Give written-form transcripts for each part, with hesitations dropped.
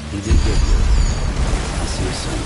You did good. I'll see you soon.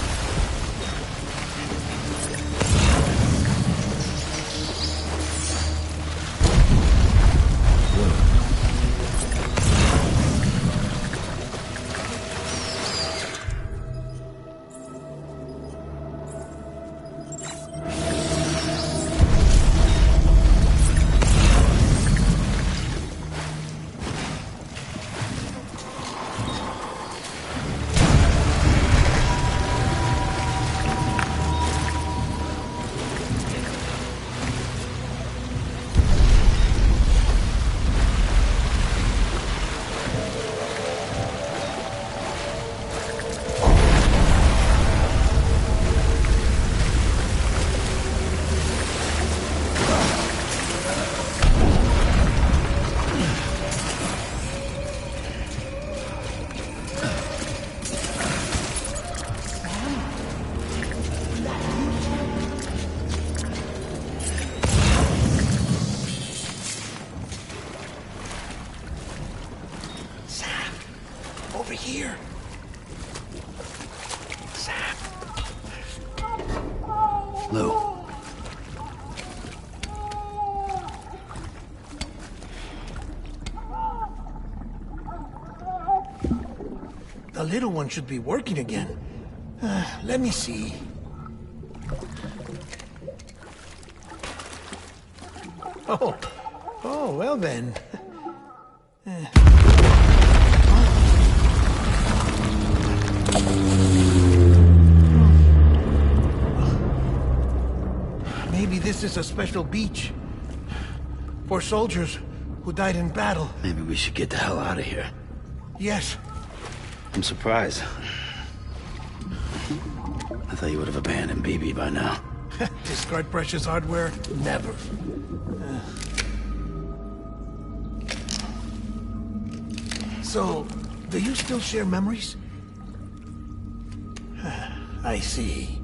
Over here. Sam. Lou. The little one should be working again. Let me see. Oh, well then. Maybe this is a special beach for soldiers who died in battle. Maybe we should get the hell out of here. Yes. I'm surprised. I thought you would have abandoned BB by now. Discard precious hardware? Never. So, do you still share memories? I see.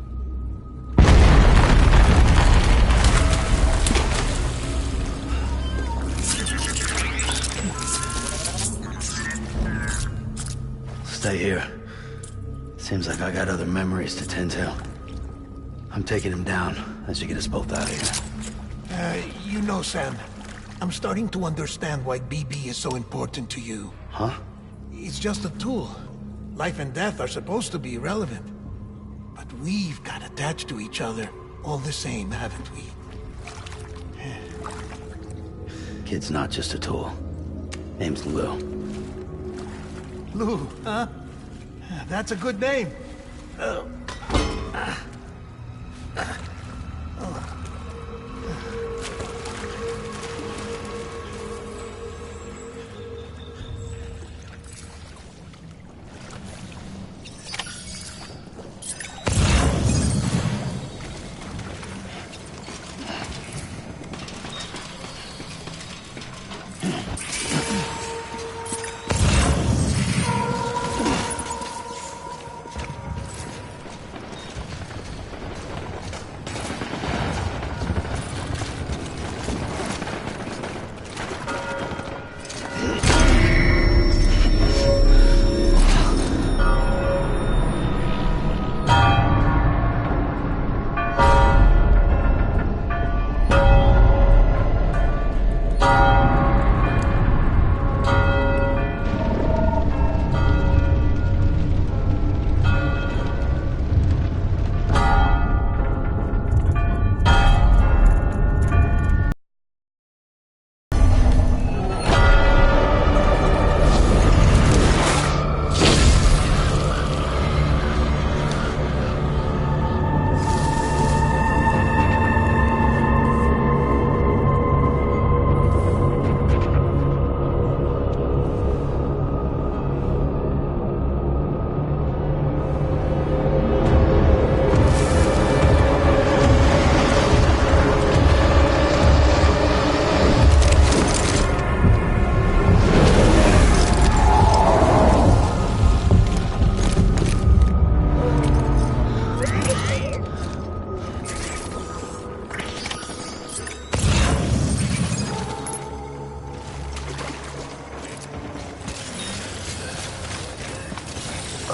Stay here. Seems like I got other memories to tend to. I'm taking him down as you get us both out of here. You know, Sam, I'm starting to understand why BB is so important to you. Huh? It's just a tool. Life and death are supposed to be irrelevant. But we've got attached to each other all the same, haven't we? Kid's not just a tool. Name's Lou. Lou, huh? That's a good name.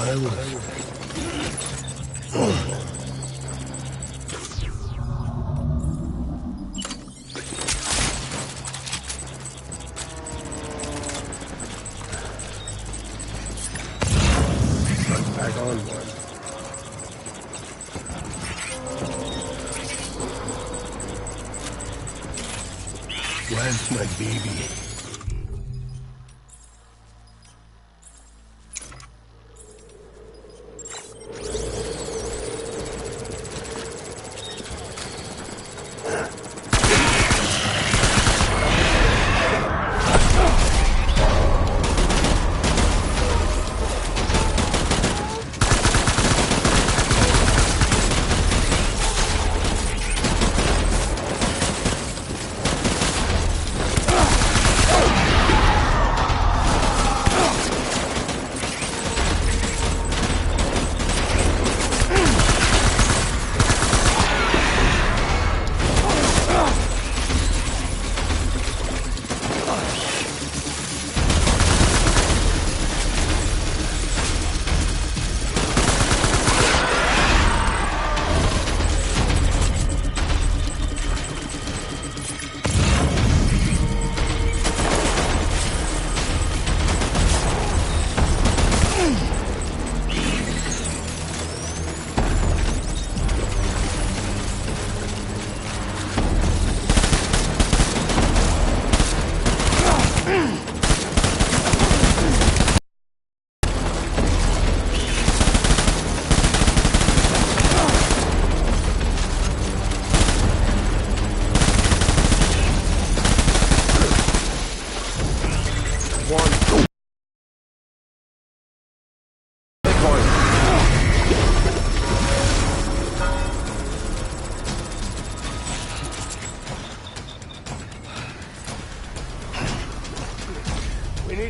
I will. Back on one. Where's my baby?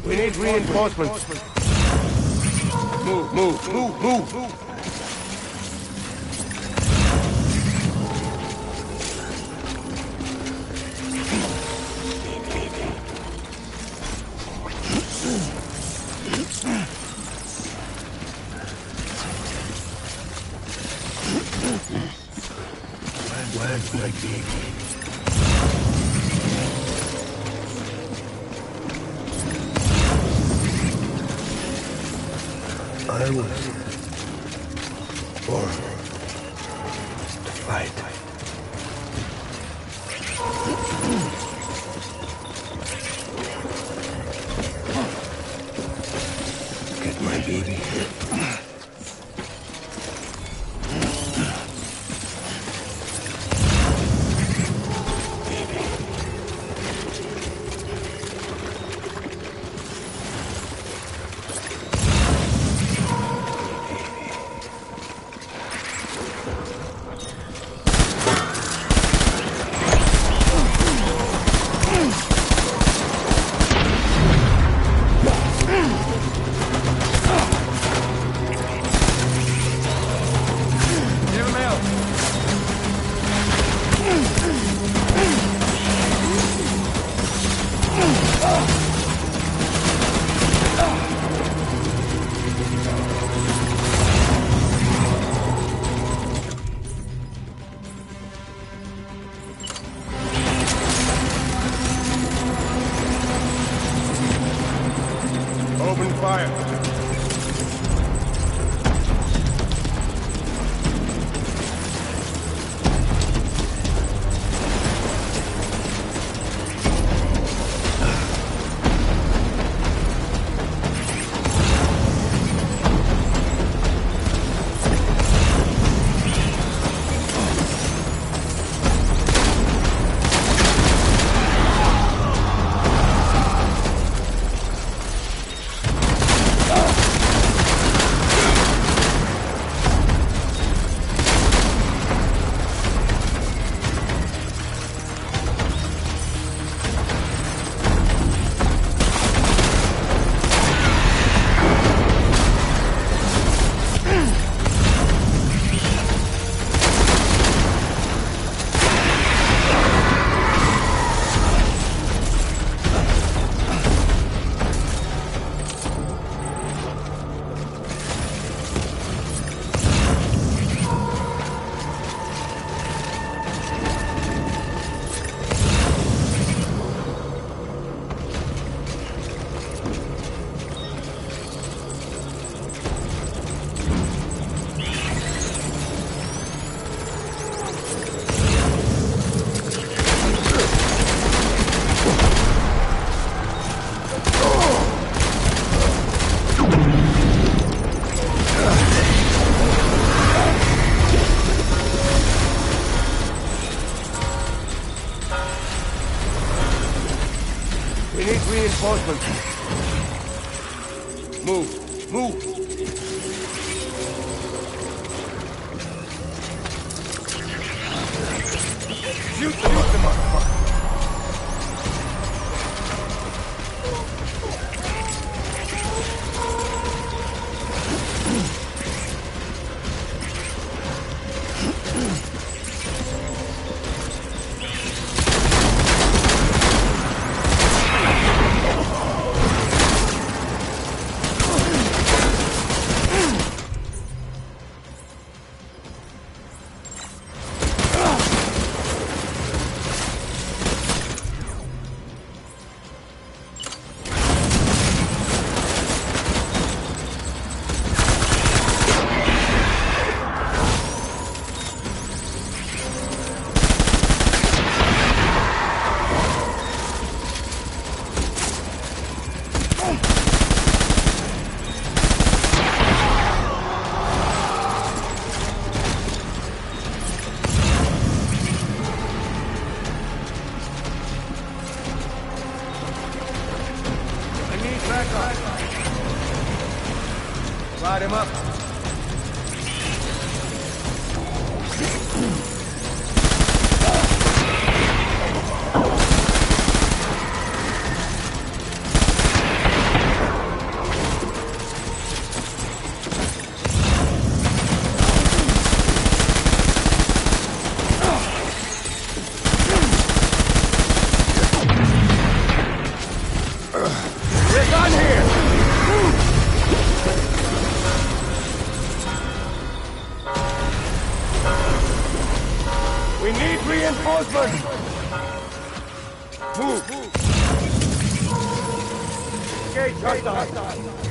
We need reinforcements. Move. Where's my baby? I was born to fight. Get my baby. Open fire. We need reinforcements. Move. Move. Shoot the motherfucker. Light him up. We're done here! We need reinforcements! Move! Engage hostile!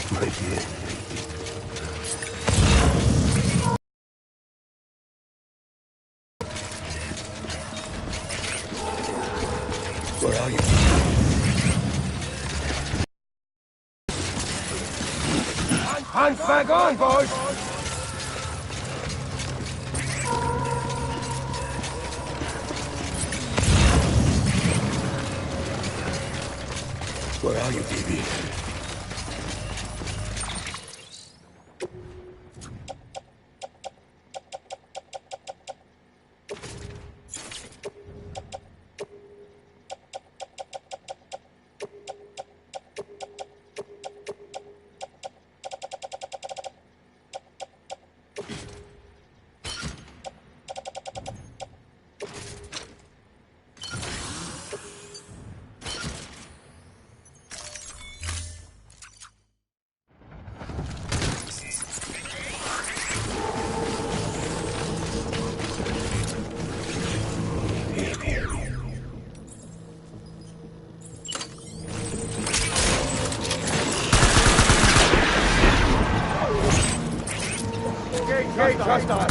Right here. Where are you? Hands back on, boys! Where are you, baby? Engage hostile!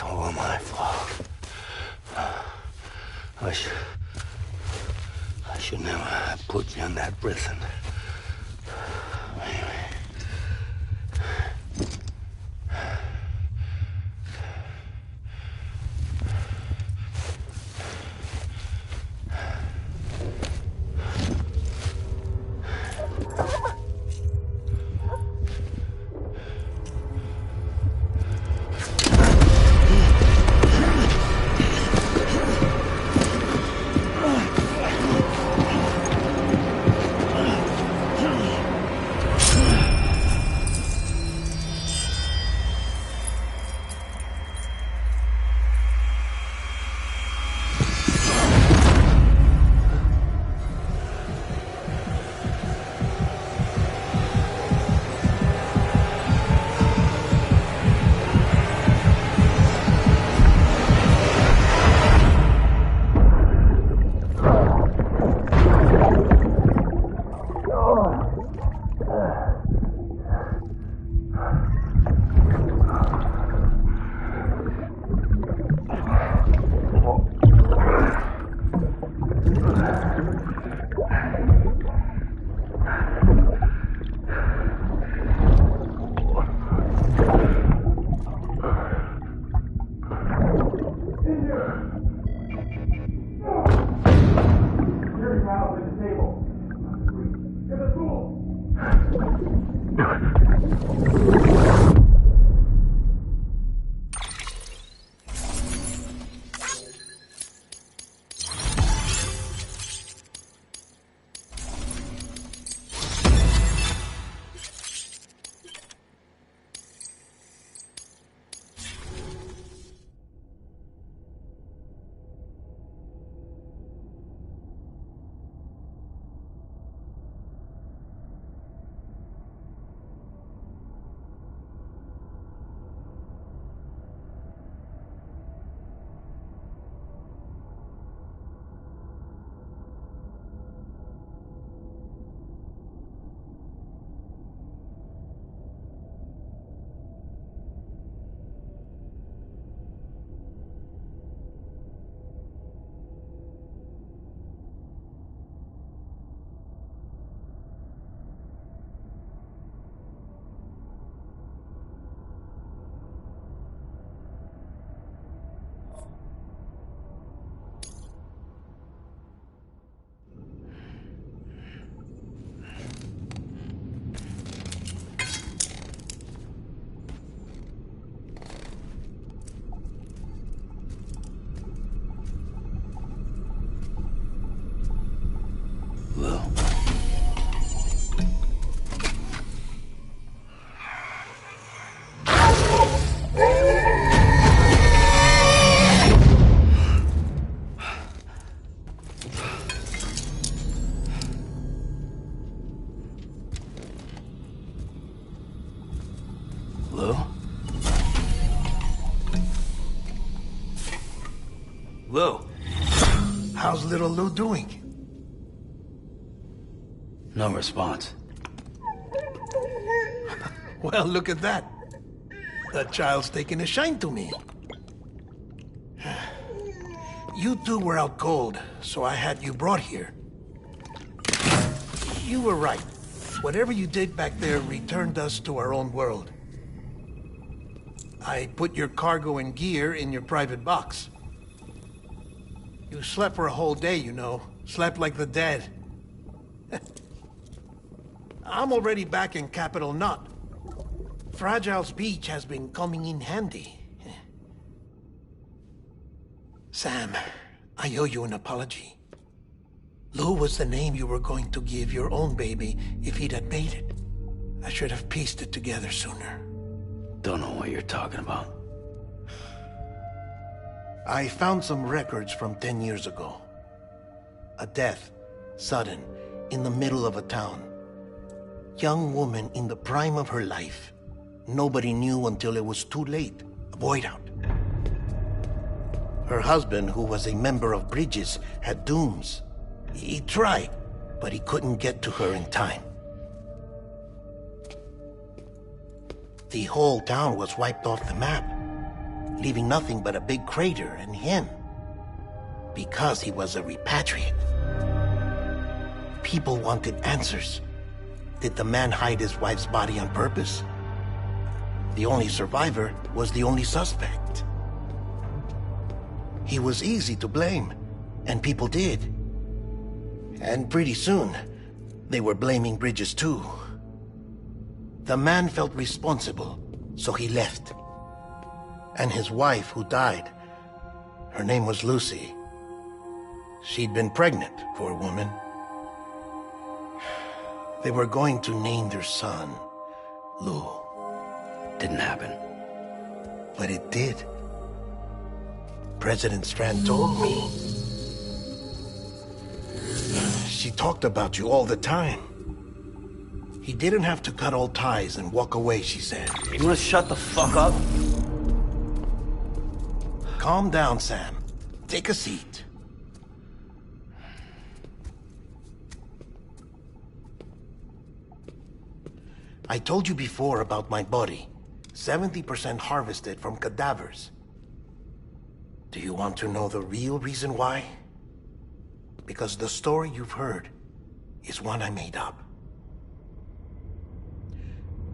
It's all my fault. I should never have put you in that prison. Anyway. Lou? Lou? How's little Lou doing? No response. Well, look at that. The child's taking a shine to me. You two were out cold, so I had you brought here. You were right. Whatever you did back there returned us to our own world. I put your cargo and gear in your private box. You slept for a whole day, you know. Slept like the dead. I'm already back in Capital Knot. Fragile's beach has been coming in handy. Sam, I owe you an apology. Lou was the name you were going to give your own baby if he'd had made it. I should have pieced it together sooner. Don't know what you're talking about. I found some records from 10 years ago. A death, sudden, in the middle of a town. Young woman in the prime of her life. Nobody knew until it was too late. A void out. Her husband, who was a member of Bridges, had dooms. He tried, but he couldn't get to her in time. The whole town was wiped off the map. leaving nothing but a big crater and him. Because he was a repatriate. People wanted answers. Did the man hide his wife's body on purpose? The only survivor was the only suspect. He was easy to blame, and people did. And pretty soon, they were blaming Bridges too. The man felt responsible, so he left. And his wife, who died, her name was Lucy. She'd been pregnant for a woman. They were going to name their son Lou. Didn't happen. But it did. President Strand told me. She talked about you all the time. He didn't have to cut all ties and walk away, she said. You wanna shut the fuck up? Calm down, Sam. Take a seat. I told you before about my body. 70% harvested from cadavers. Do you want to know the real reason why? Because the story you've heard is one I made up.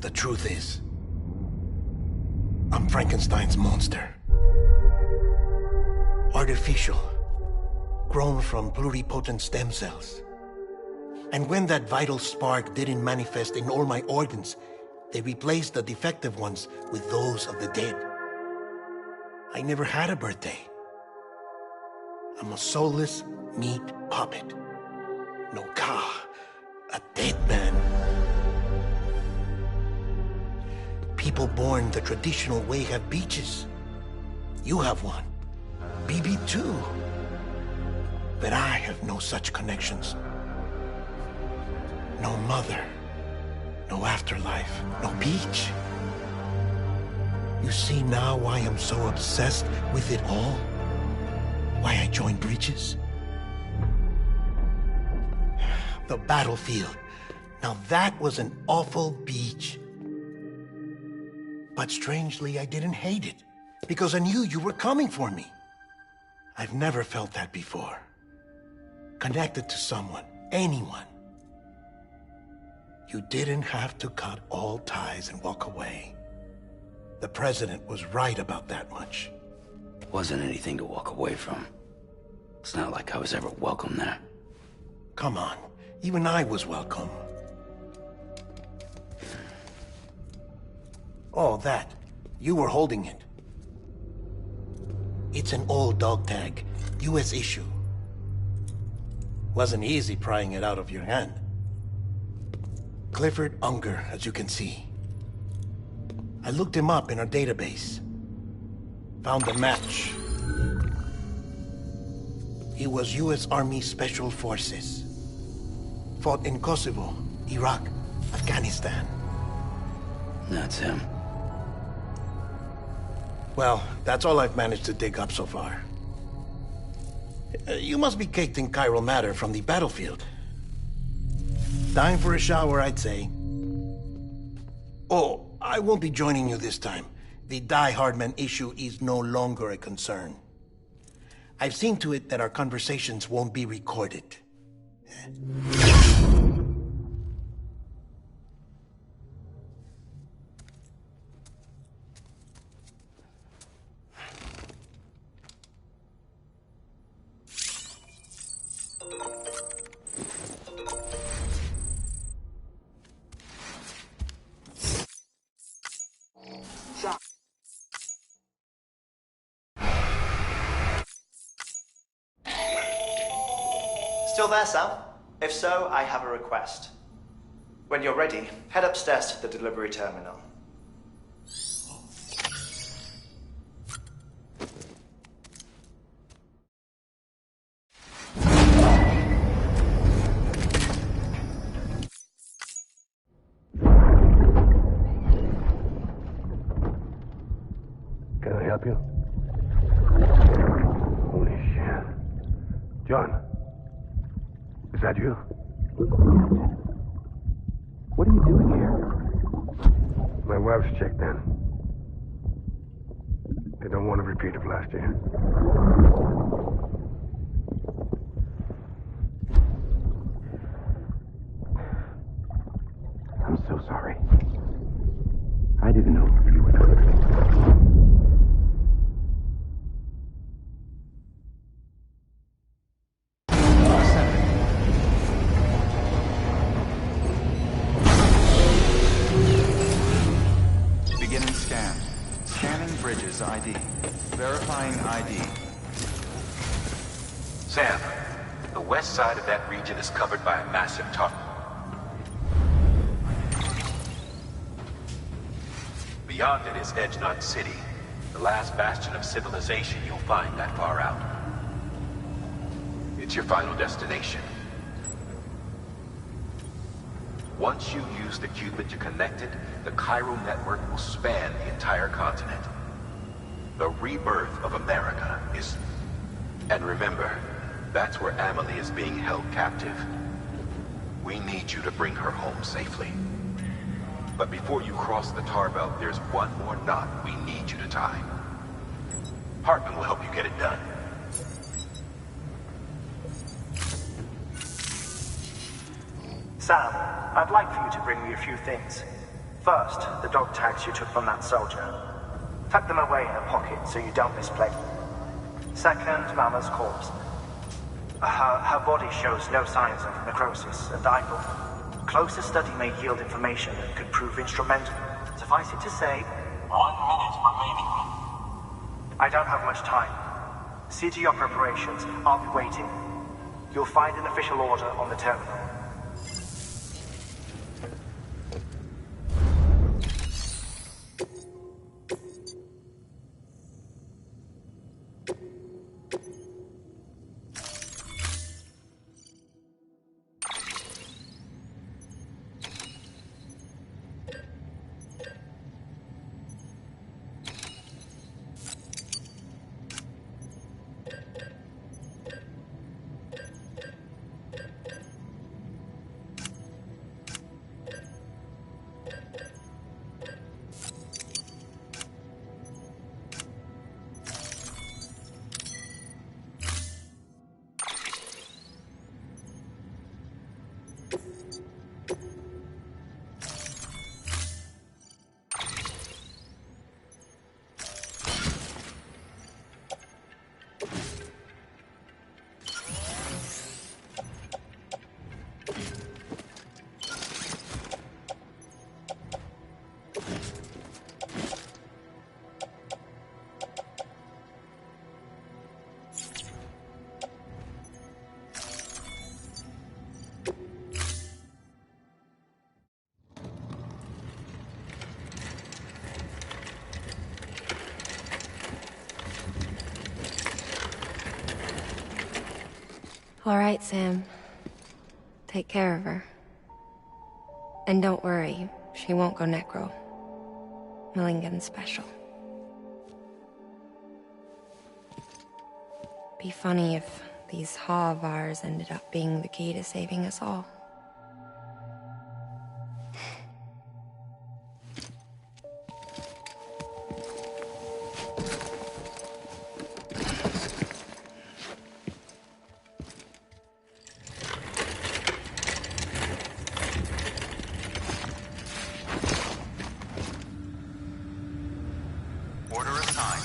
The truth is, I'm Frankenstein's monster. Artificial, grown from pluripotent stem cells. And when that vital spark didn't manifest in all my organs, they replaced the defective ones with those of the dead. I never had a birthday. I'm a soulless meat puppet. No car, a dead man. People born the traditional way have beaches. You have one. BB too. But I have no such connections. No mother, no afterlife, no beach. You see now why I'm so obsessed with it all? Why I joined Bridges? The battlefield. Now that was an awful beach. But strangely, I didn't hate it, because I knew you were coming for me. I've never felt that before. Connected to someone, anyone. You didn't have to cut all ties and walk away. The president was right about that much. Wasn't anything to walk away from. It's not like I was ever welcome there. Come on, even I was welcome. Oh, that. You were holding it. It's an old dog tag, US issue. Wasn't easy prying it out of your hand. Clifford Unger, as you can see. I looked him up in our database. Found a match. He was US Army Special Forces. Fought in Kosovo, Iraq, Afghanistan. That's him. Well, that's all I've managed to dig up so far. You must be caked in chiral matter from the battlefield. Time for a shower, I'd say. Oh, I won't be joining you this time. The Die Hardman issue is no longer a concern. I've seen to it that our conversations won't be recorded. Still there, Sam? If so, I have a request. When you're ready, head upstairs to the delivery terminal. Can I help you? Holy shit. John. Is that you? What are you doing here? My wife's checked in. They don't want a repeat of last year. I'm so sorry. I didn't know you were coming. Beginning scan. Scanning bridges ID. Verifying ID. Sam, the west side of that region is covered by a massive tunnel. Beyond it is Edge Knot City, the last bastion of civilization you'll find that far out. It's your final destination. Once you use the qubit to connect it, the chiral network will span the entire continent. The rebirth of America is... And remember, that's where Amelie is being held captive. We need you to bring her home safely. But before you cross the tar belt, there's one more knot we need you to tie. Hartman will help you get it done. Sam, I'd like for you to bring me a few things. First, the dog tags you took from that soldier. Tuck them away in a pocket so you don't misplace them. Second, Mama's corpse. Her body shows no signs of necrosis, and I thought closer study may yield information that could prove instrumental. Suffice it to say, 1 minute remaining. I don't have much time. See to your preparations. I'll be waiting. You'll find an official order on the terminal. All right, Sam. Take care of her. And don't worry, she won't go necro. Millingan's special. Be funny if these Ha of ours ended up being the key to saving us all. Order assigned.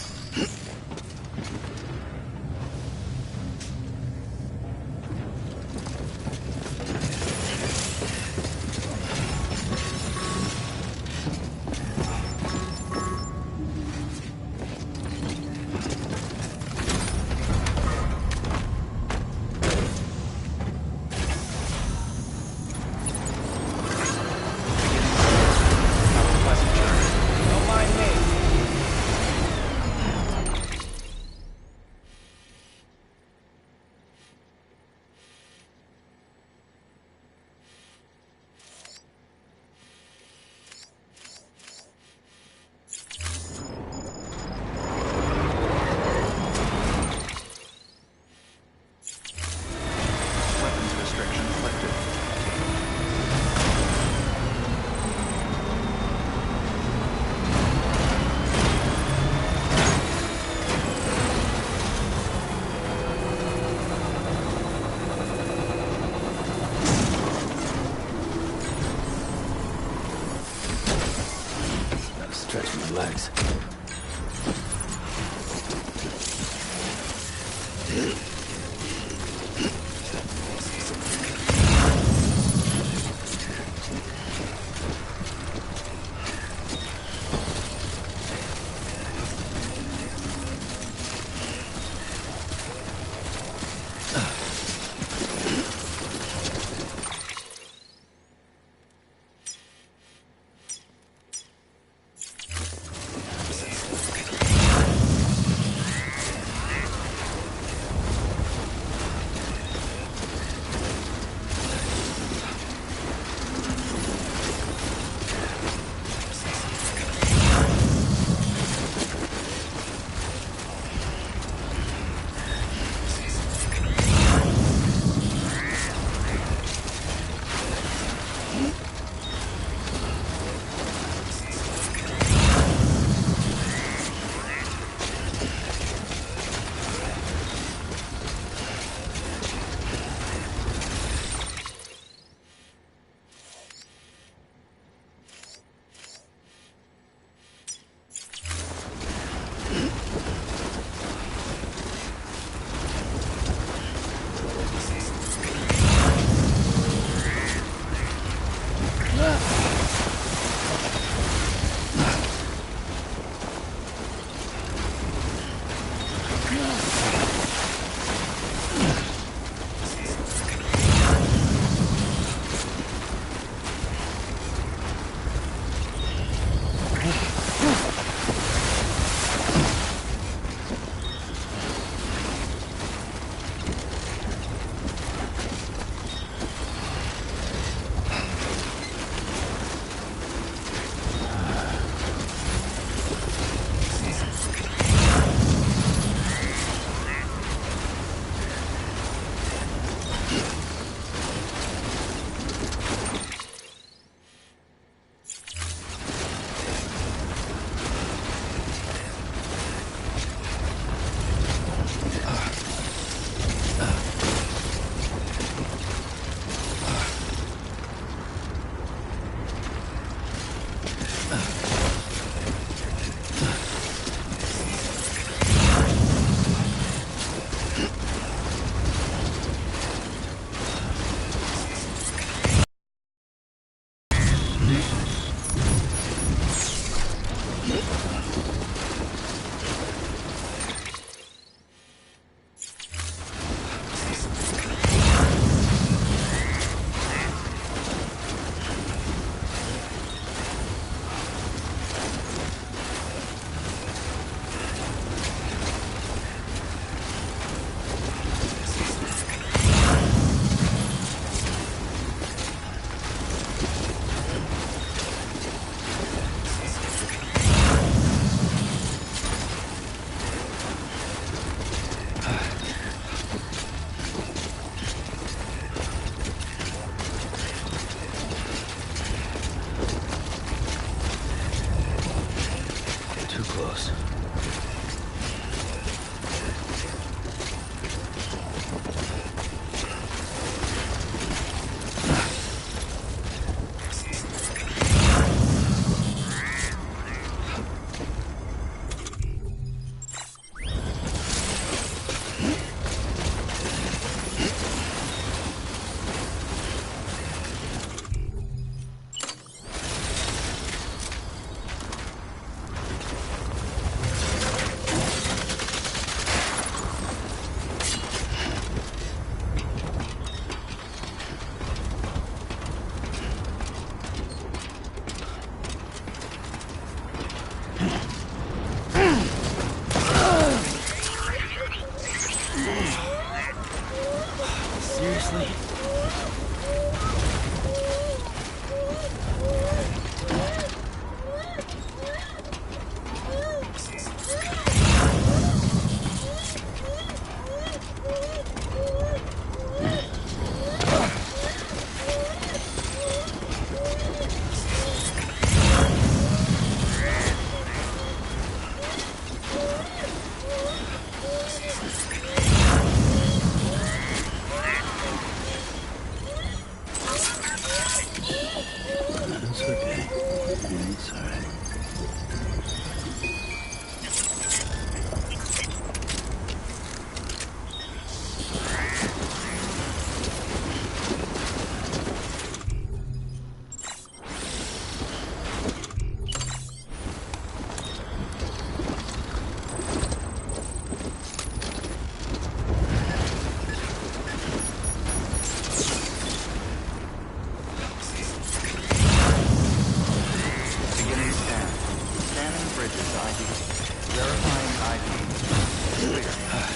clear.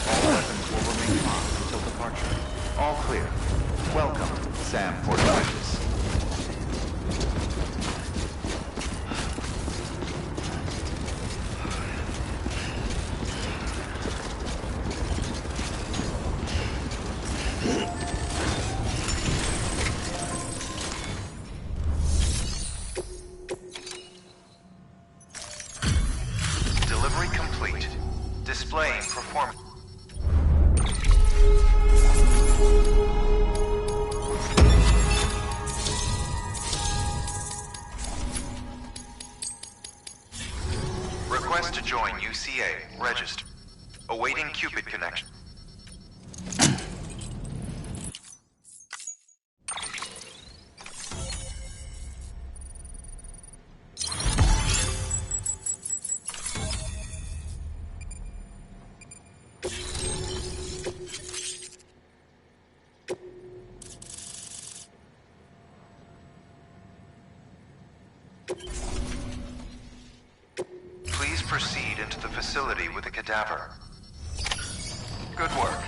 All weapons will remain locked until departure. All clear. Welcome, Sam Portwidges. Delivery complete. Displaying performance. Request to join UCA. Register. Awaiting Cupid connection. Please proceed into the facility with the cadaver. Good work.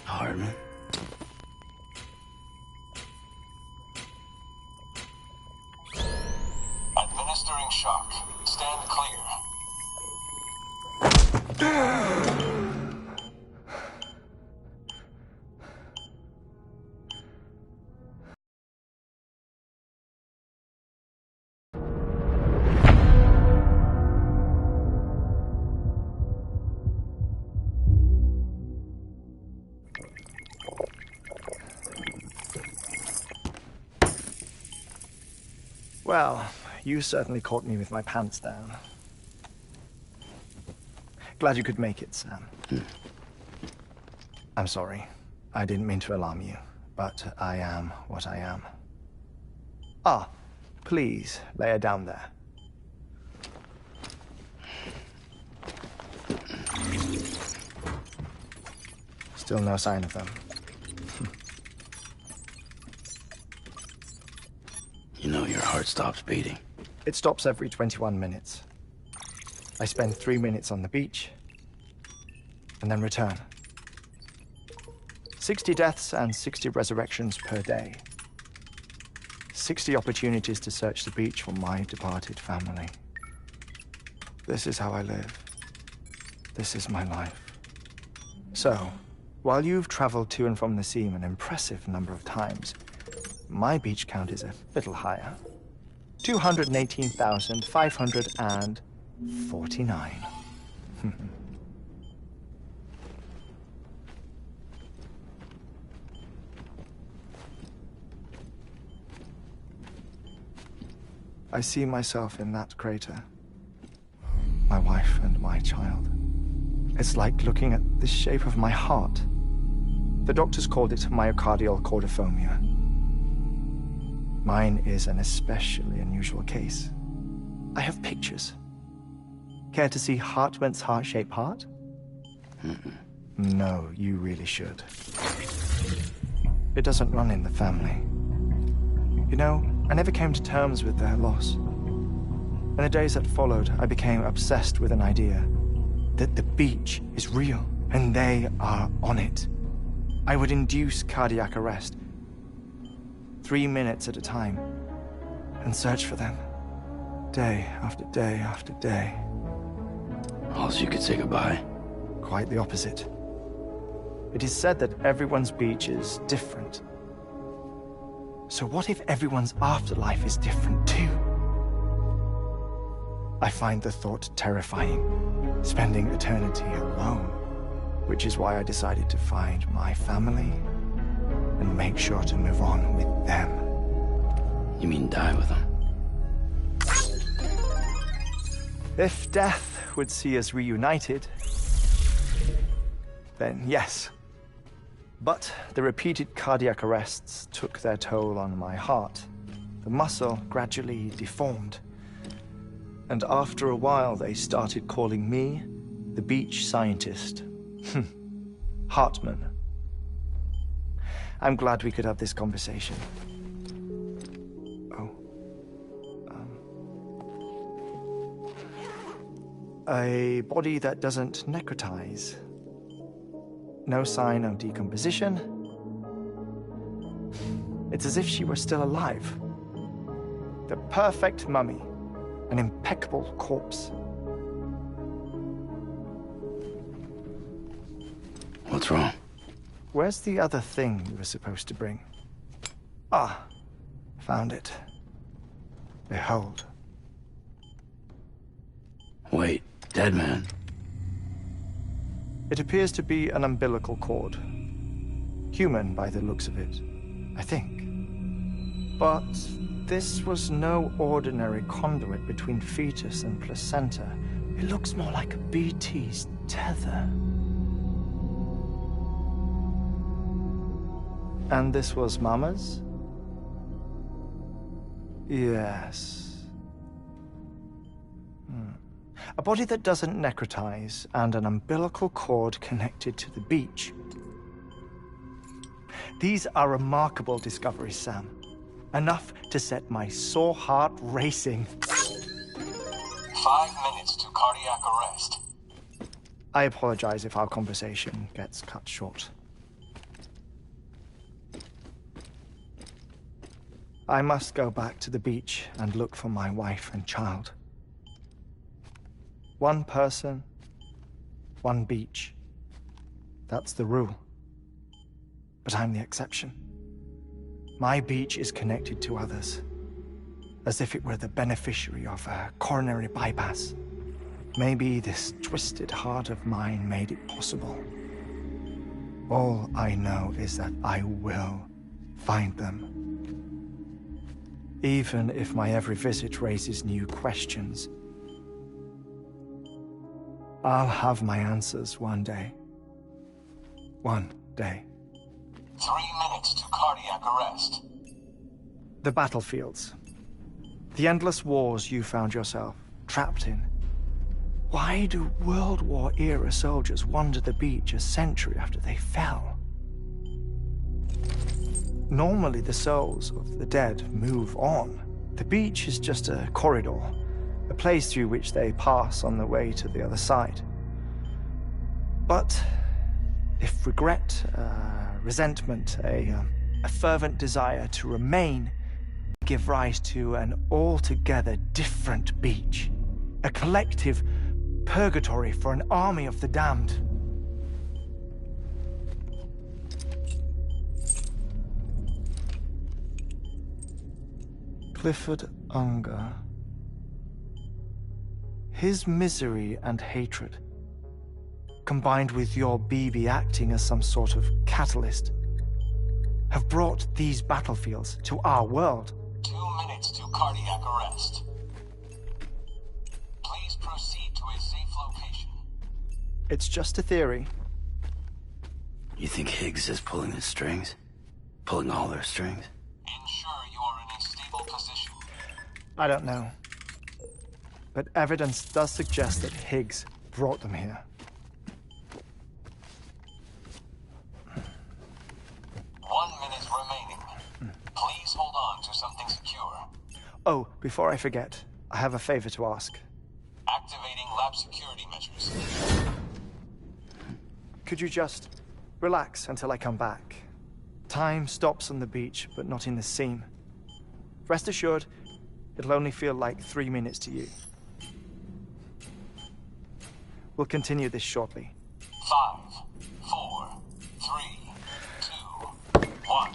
Hardman. Administering shock. Stand clear. Well, you certainly caught me with my pants down. Glad you could make it, Sam. I'm sorry. I didn't mean to alarm you, but I am what I am. Ah, please, lay her down there. Still no sign of them. You know your heart stops beating. It stops every 21 minutes. I spend 3 minutes on the beach, and then return. 60 deaths and 60 resurrections per day. 60 opportunities to search the beach for my departed family. This is how I live. This is my life. So, while you've traveled to and from the scene an impressive number of times, my beach count is a little higher. 218,549. I see myself in that crater. My wife and my child. It's like looking at the shape of my heart. The doctors called it myocardial cordiformia. Mine is an especially unusual case. I have pictures. Care to see Hartman's heart-shaped heart? No, you really should. It doesn't run in the family. You know, I never came to terms with their loss. In the days that followed, I became obsessed with an idea that the beach is real and they are on it. I would induce cardiac arrest, 3 minutes at a time, and search for them, day after day after day. Also, you could say goodbye. Quite the opposite. It is said that everyone's beach is different. So what if everyone's afterlife is different too? I find the thought terrifying, spending eternity alone, which is why I decided to find my family and make sure to move on with them. You mean die with them? If death would see us reunited, then yes. But the repeated cardiac arrests took their toll on my heart. The muscle gradually deformed. And after a while, they started calling me the beach scientist. Hartman. I'm glad we could have this conversation. A body that doesn't necrotize. No sign of decomposition. It's as if she were still alive. The perfect mummy. An impeccable corpse. What's wrong? Where's the other thing you were supposed to bring? Ah, found it. Behold. Wait, dead man? It appears to be an umbilical cord. Human by the looks of it, I think. But this was no ordinary conduit between fetus and placenta. It looks more like a BT's tether. And this was Mama's? Yes. A body that doesn't necrotize and an umbilical cord connected to the beach. These are remarkable discoveries, Sam. Enough to set my sore heart racing. 5 minutes to cardiac arrest. I apologize if our conversation gets cut short. I must go back to the beach and look for my wife and child. One person, one beach. That's the rule. But I'm the exception. My beach is connected to others, as if it were the beneficiary of a coronary bypass. Maybe this twisted heart of mine made it possible. All I know is that I will find them. Even if my every visit raises new questions, I'll have my answers one day. One day. 3 minutes to cardiac arrest. The battlefields. The endless wars you found yourself trapped in. Why do World War-era soldiers wander the beach a century after they fell? Normally, the souls of the dead move on. The beach is just a corridor, a place through which they pass on the way to the other side. But if regret, resentment, a fervent desire to remain give rise to an altogether different beach, a collective purgatory for an army of the damned. Clifford Unger. His misery and hatred, combined with your BB acting as some sort of catalyst, have brought these battlefields to our world. 2 minutes to cardiac arrest. Please proceed to a safe location. It's just a theory. You think Higgs is pulling the strings? Pulling all their strings? Ensure you are in a stable position. I don't know. But evidence does suggest that Higgs brought them here. 1 minute Please hold on to something secure. Oh, before I forget, I have a favor to ask. Activating lab security measures. Could you just relax until I come back? Time stops on the beach, but not in the scene. Rest assured, it'll only feel like 3 minutes to you. We'll continue this shortly. 5, 4, 3, 2, 1.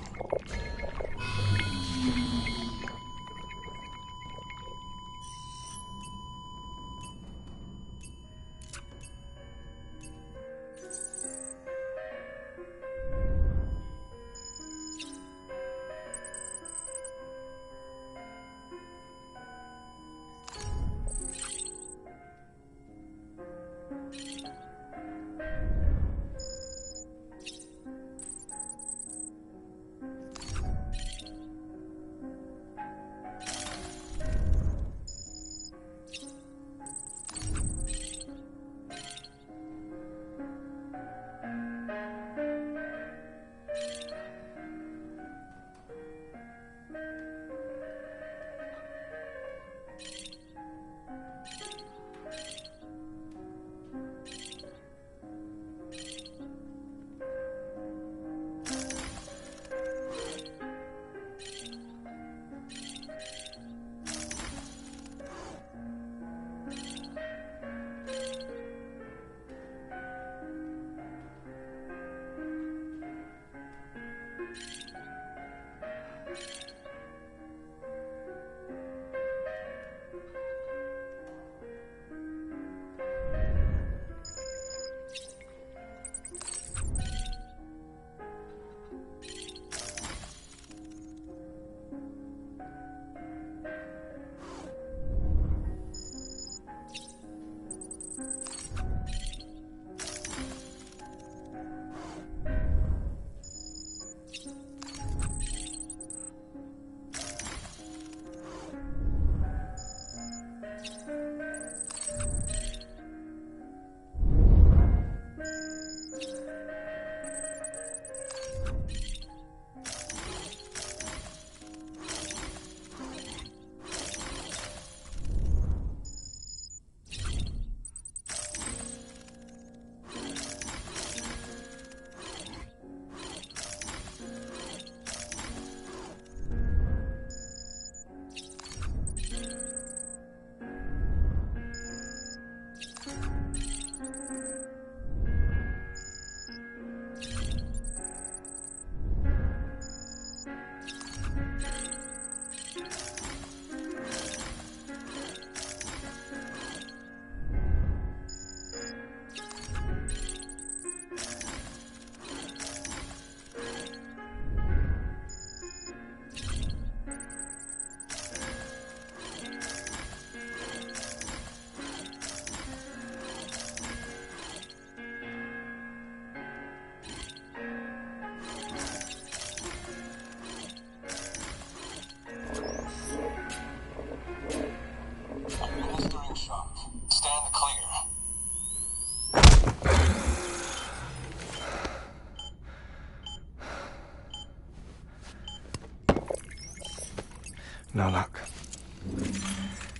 No luck.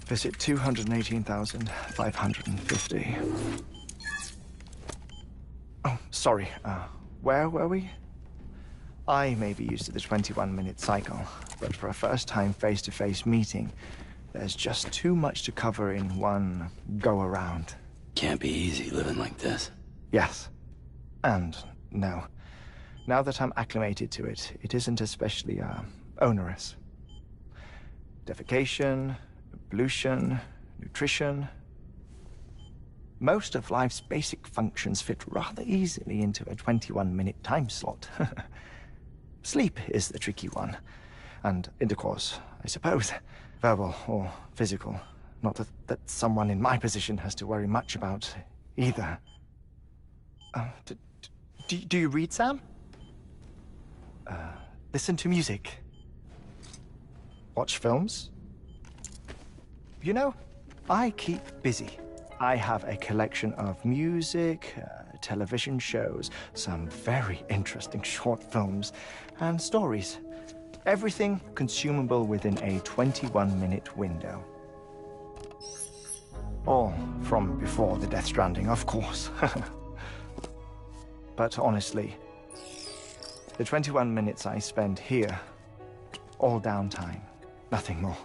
Visit 218,550. Oh, sorry. Where were we? I may be used to the 21-minute cycle, but for a first-time face-to-face meeting, there's just too much to cover in one go-around. Can't be easy living like this. Yes. And no. Now that I'm acclimated to it, it isn't especially, onerous. Defecation, pollution, nutrition. Most of life's basic functions fit rather easily into a 21-minute time slot. Sleep is the tricky one. And intercourse, I suppose. Verbal or physical. Not that someone in my position has to worry much about either. Do you read, Sam? Listen to music. Watch films? You know, I keep busy. I have a collection of music, television shows, some very interesting short films, and stories. Everything consumable within a 21-minute window. All from before the Death Stranding, of course. But honestly, the 21 minutes I spend here, all downtime, nothing more.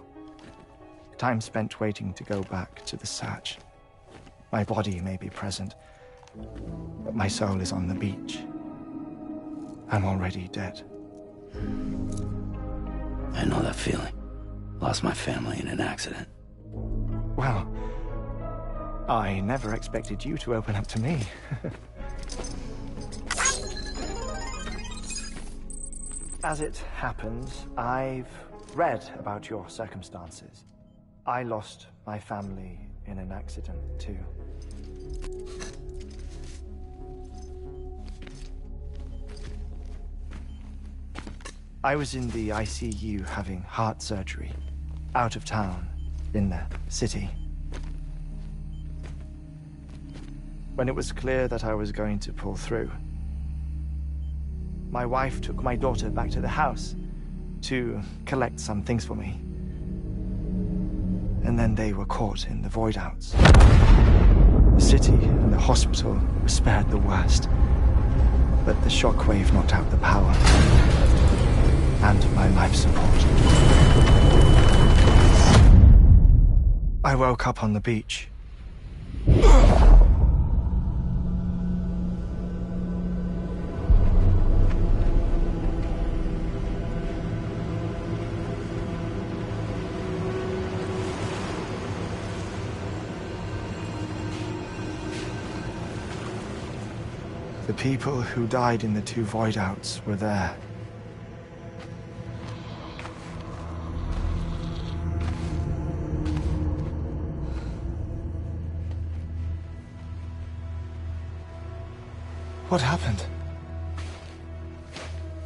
Time spent waiting to go back to the search. My body may be present, but my soul is on the beach. I'm already dead. I know that feeling. Lost my family in an accident. Well, I never expected you to open up to me. As it happens, I've read about your circumstances. I lost my family in an accident, too. I was in the ICU having heart surgery, out of town, in the city. When it was clear that I was going to pull through, my wife took my daughter back to the house to collect some things for me. And then they were caught in the void-outs. The city and the hospital were spared the worst, but the shockwave knocked out the power and my life support. I woke up on the beach. The people who died in the 2 void-outs were there. What happened?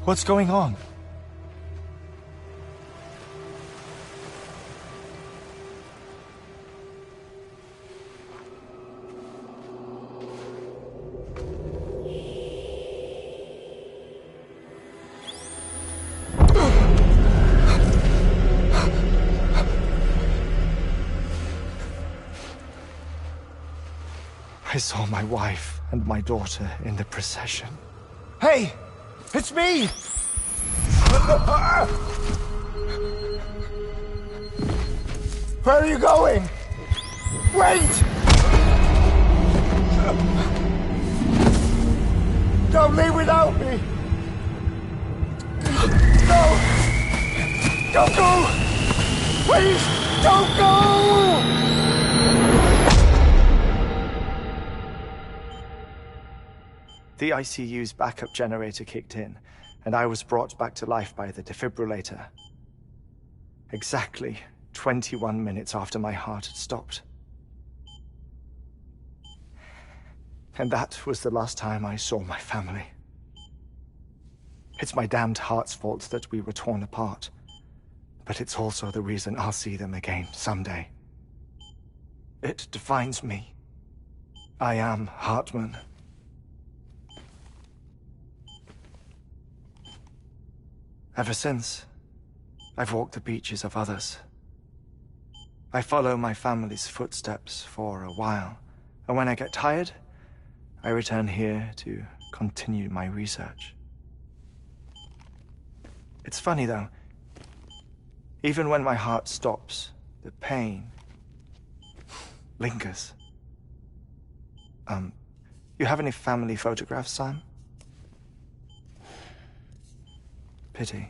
What's going on? I saw my wife and my daughter in the procession. Hey! It's me! Where are you going? Wait! Don't leave without me! No! Don't go! Please, don't go! The ICU's backup generator kicked in, and I was brought back to life by the defibrillator. Exactly 21 minutes after my heart had stopped. And that was the last time I saw my family. It's my damned heart's fault that we were torn apart, but it's also the reason I'll see them again someday. It defines me. I am Hartman. Ever since, I've walked the beaches of others. I follow my family's footsteps for a while, and when I get tired, I return here to continue my research. It's funny, though. Even when my heart stops, the pain lingers. You have any family photographs, Sam? Pity.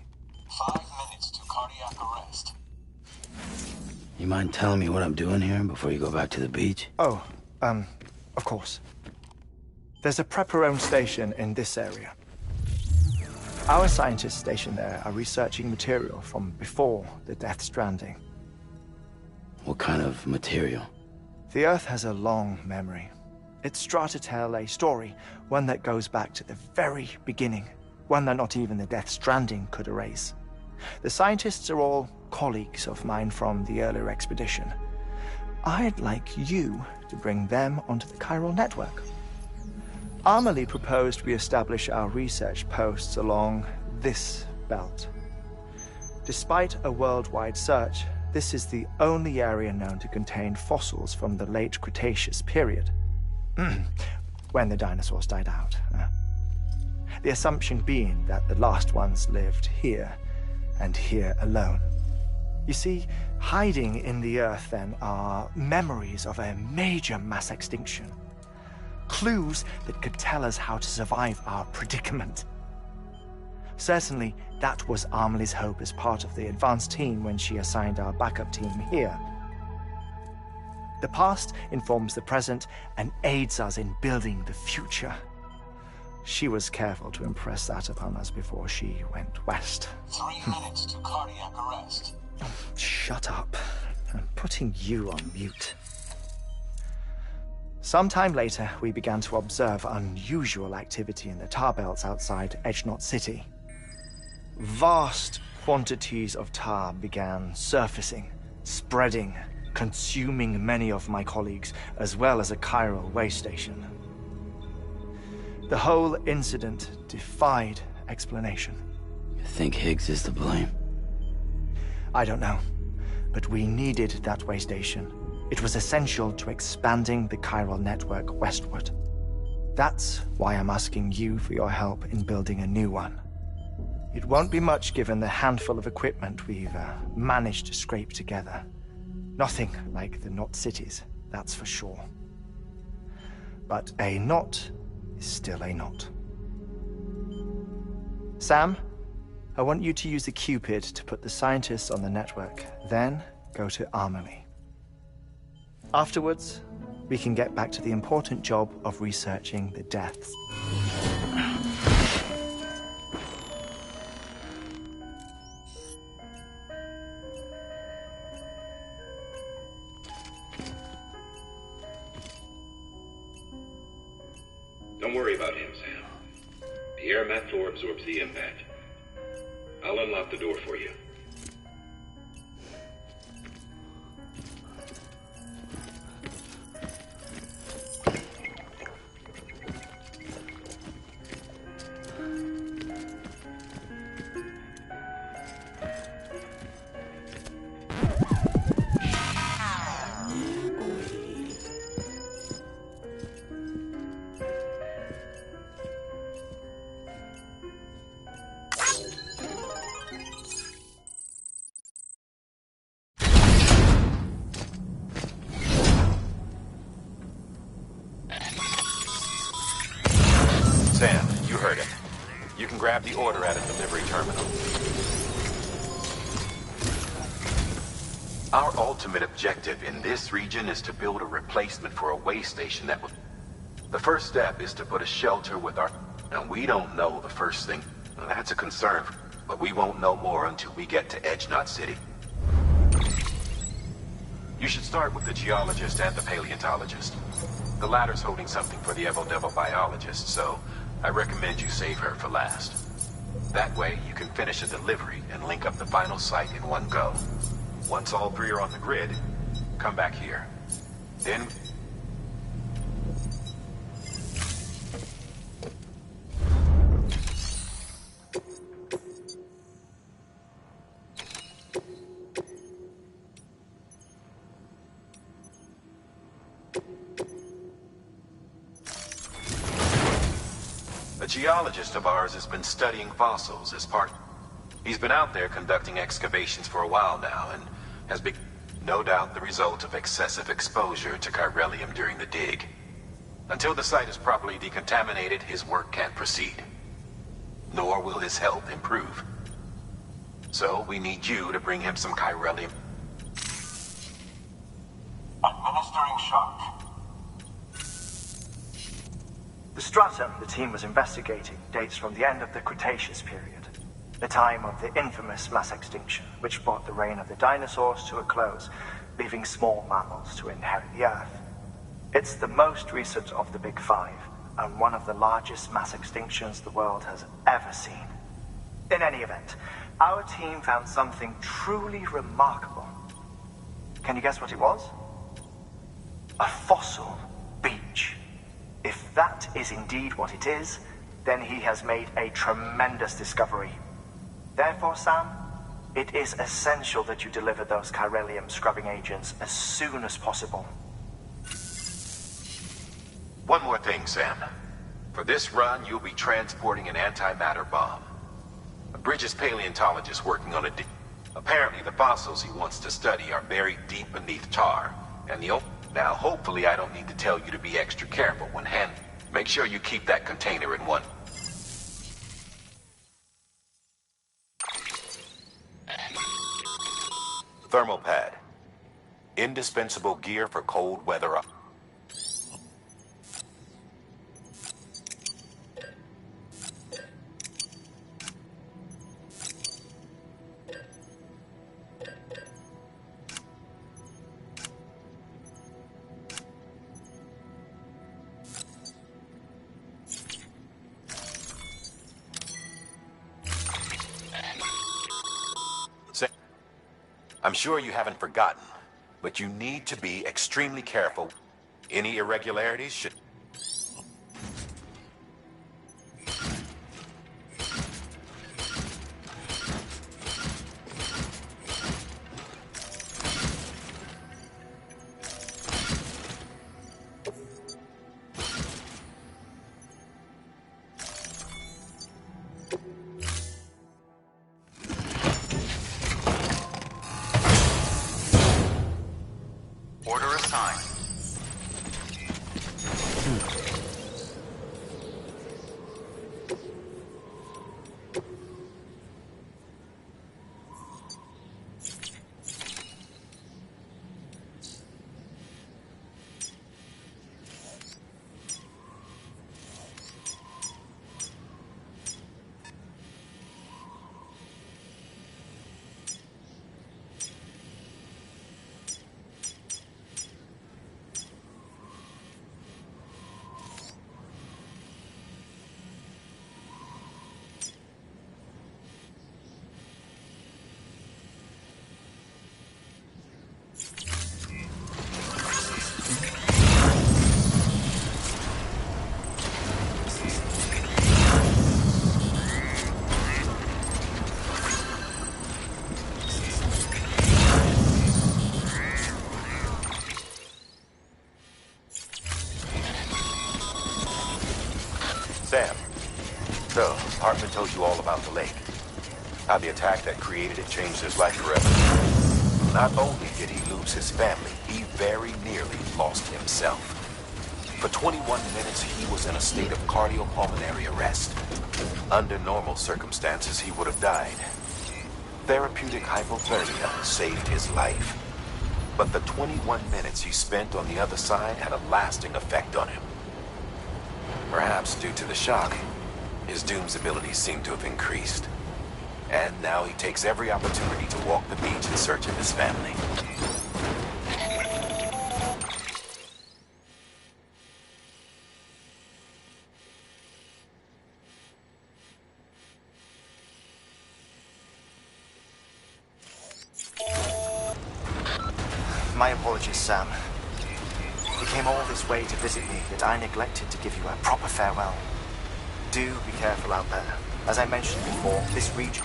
5 minutes to cardiac arrest. You mind telling me what I'm doing here before you go back to the beach? Oh, of course. There's a Prepper-owned station in this area. Our scientists stationed there are researching material from before the Death Stranding. What kind of material? The Earth has a long memory. It's trying to tell a story, one that goes back to the very beginning, one that not even the Death Stranding could erase. The scientists are all colleagues of mine from the earlier expedition. I'd like you to bring them onto the chiral network. Amelie proposed we establish our research posts along this belt. Despite a worldwide search, this is the only area known to contain fossils from the late Cretaceous period, when the dinosaurs died out. The assumption being that the last ones lived here, and here alone. You see, hiding in the Earth then are memories of a major mass extinction. Clues that could tell us how to survive our predicament. Certainly, that was Amelie's hope as part of the advanced team when she assigned our backup team here. The past informs the present and aids us in building the future. She was careful to impress that upon us before she went west. 3 minutes to cardiac arrest. Shut up. I'm putting you on mute. Sometime later, we began to observe unusual activity in the tar belts outside Edgenot City. Vast quantities of tar began surfacing, spreading, consuming many of my colleagues, as well as a chiral waste station. The whole incident defied explanation. You think Higgs is to blame? I don't know, but we needed that way station. It was essential to expanding the chiral network westward. That's why I'm asking you for your help in building a new one. It won't be much given the handful of equipment we've managed to scrape together. Nothing like the Knot cities, that's for sure. But a knot is still a knot. Sam, I want you to use the Cupid to put the scientists on the network, then go to Amelie. Afterwards, we can get back to the important job of researching the deaths. Don't worry about him, Sam. The air mat floor absorbs the impact. I'll unlock the door for you. Sam, you heard it. You can grab the order at a delivery terminal. Our ultimate objective in this region is to build a replacement for a way station that will... The first step is to put a shelter with our... Now, we don't know the first thing. That's a concern, but we won't know more until we get to Edgenot City. You should start with the geologist and the paleontologist. The latter's holding something for the Evo-Devo biologist, so I recommend you save her for last. That way, you can finish a delivery and link up the final site in one go. Once all three are on the grid, come back here. Then... A geologist of ours has been studying fossils as part... He's been out there conducting excavations for a while now and has been, no doubt, the result of excessive exposure to chiralium during the dig. Until the site is properly decontaminated, his work can't proceed. Nor will his health improve. So we need you to bring him some chiralium. Administering shock. The stratum the team was investigating dates from the end of the Cretaceous period, the time of the infamous mass extinction, which brought the reign of the dinosaurs to a close, leaving small mammals to inherit the Earth. It's the most recent of the Big Five, and one of the largest mass extinctions the world has ever seen. In any event, our team found something truly remarkable. Can you guess what it was? A fossil beach. If that is indeed what it is, then he has made a tremendous discovery. Therefore, Sam, It is essential that you deliver those chiralium scrubbing agents as soon as possible. One more thing, Sam. For this run, you'll be transporting an antimatter bomb. A Bridges paleontologist working on apparently the fossils he wants to study are buried deep beneath tar. And now, hopefully I don't need to tell you to be extra careful when make sure you keep that container in one. Thermal pad. Indispensable gear for cold weather. I'm sure you haven't forgotten, but you need to be extremely careful. Any irregularities should... Order assigned. Sam, so, Hartman told you all about the lake. How the attack that created it changed his life forever. Not only did he lose his family, he very nearly lost himself. For 21 minutes, he was in a state of cardiopulmonary arrest. Under normal circumstances, he would have died. Therapeutic hypothermia saved his life. But the 21 minutes he spent on the other side had a lasting effect on him. Perhaps due to the shock, his Doom's abilities seem to have increased. And now he takes every opportunity to walk the beach in search of his family. My apologies, Sam. You came all this way to visit me, yet I neglected to give you a proper farewell. Do be careful out there. As I mentioned before, this region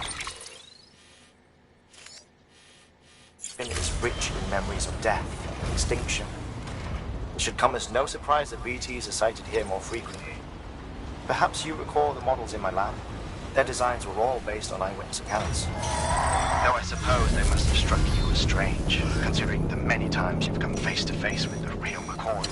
is rich in memories of death and extinction. It should come as no surprise that BTs are sighted here more frequently. Perhaps you recall the models in my lab? Their designs were all based on eyewitness accounts. Though I suppose they must have struck you as strange, considering the many times you've come face to face with the real McCoy.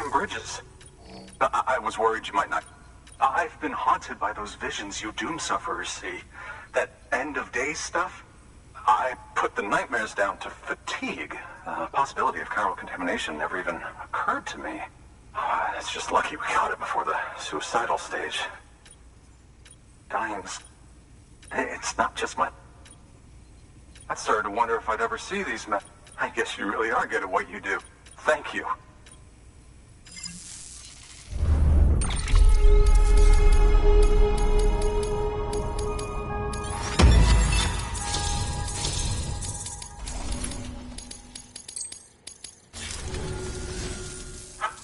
them bridges. I was worried you might not. I've been haunted by those visions you doom sufferers see. That end of days stuff. I put the nightmares down to fatigue. The possibility of chiral contamination never even occurred to me. It's just lucky we got it before the suicidal stage. Dying's... It's not just my... I started to wonder if I'd ever see these men. I guess you really are good at what you do. Thank you.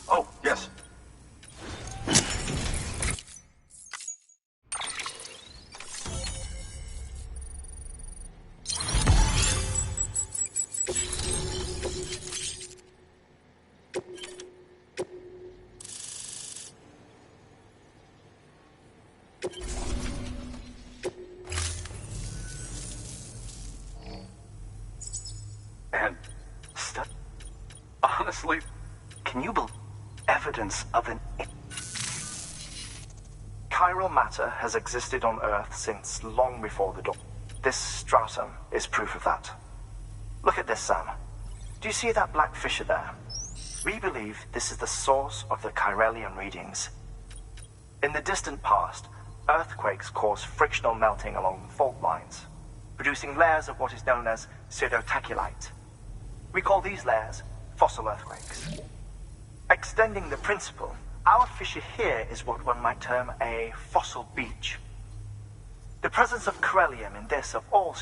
Oh, yes. And honestly, can you believe evidence of an... Chiral matter has existed on Earth since long before the dawn. This stratum is proof of that. Look at this, Sam. Do you see that black fissure there? We believe this is the source of the Chiralian readings. In the distant past, earthquakes caused frictional melting along fault lines, producing layers of what is known as pseudotachylite. We call these layers fossil earthquakes. Extending the principle, our fissure here is what one might term a fossil beach. The presence of chiralium in this of all,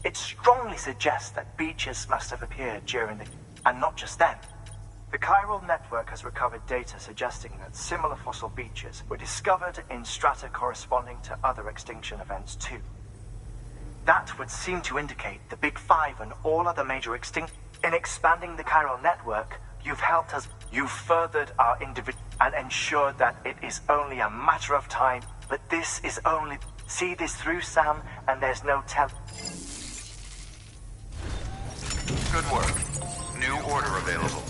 it strongly suggests that beaches must have appeared during the... and not just then. The chiral network has recovered data suggesting that similar fossil beaches were discovered in strata corresponding to other extinction events too. That would seem to indicate the Big Five and all other major extinctions. In expanding the chiral network, you've helped us, you've furthered our individual and ensured that it is only a matter of time. But this is only... See this through, Sam, and there's no tell... Good work. New order available.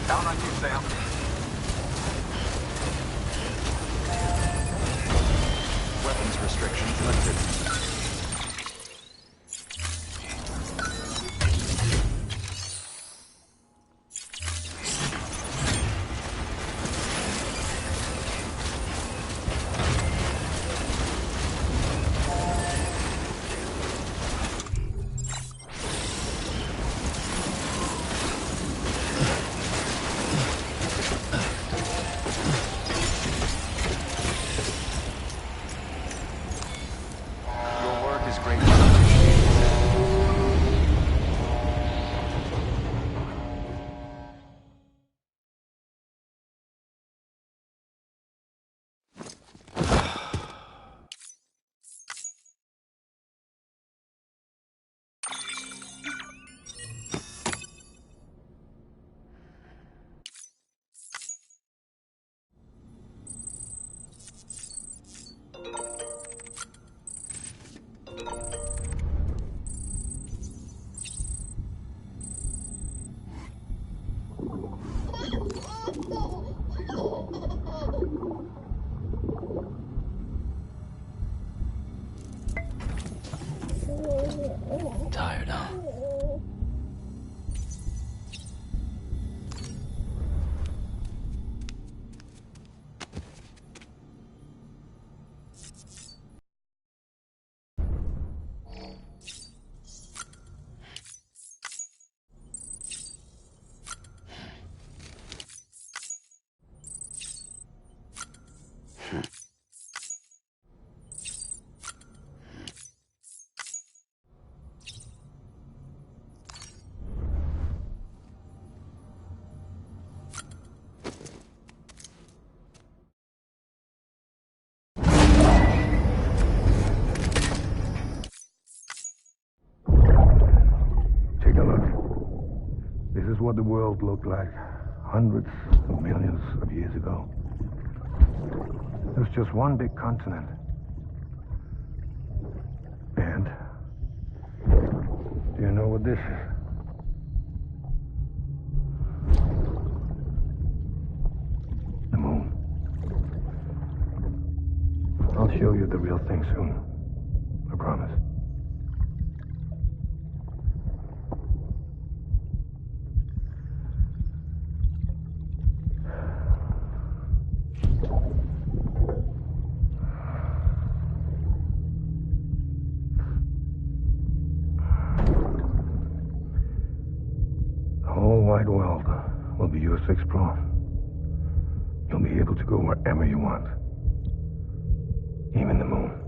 Down on you, Sam. Weapons restrictions lifted. is what the world looked like hundreds of millions of years ago. It was just one big continent. And do you know what this is? The moon. I'll show you the real thing soon. I promise. The whole wide world will be yours to explore. You'll be able to go wherever you want. Even the moon.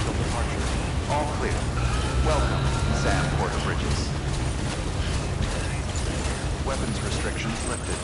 until departure. All clear. Welcome, Sam Porter Bridges. Weapons restrictions lifted.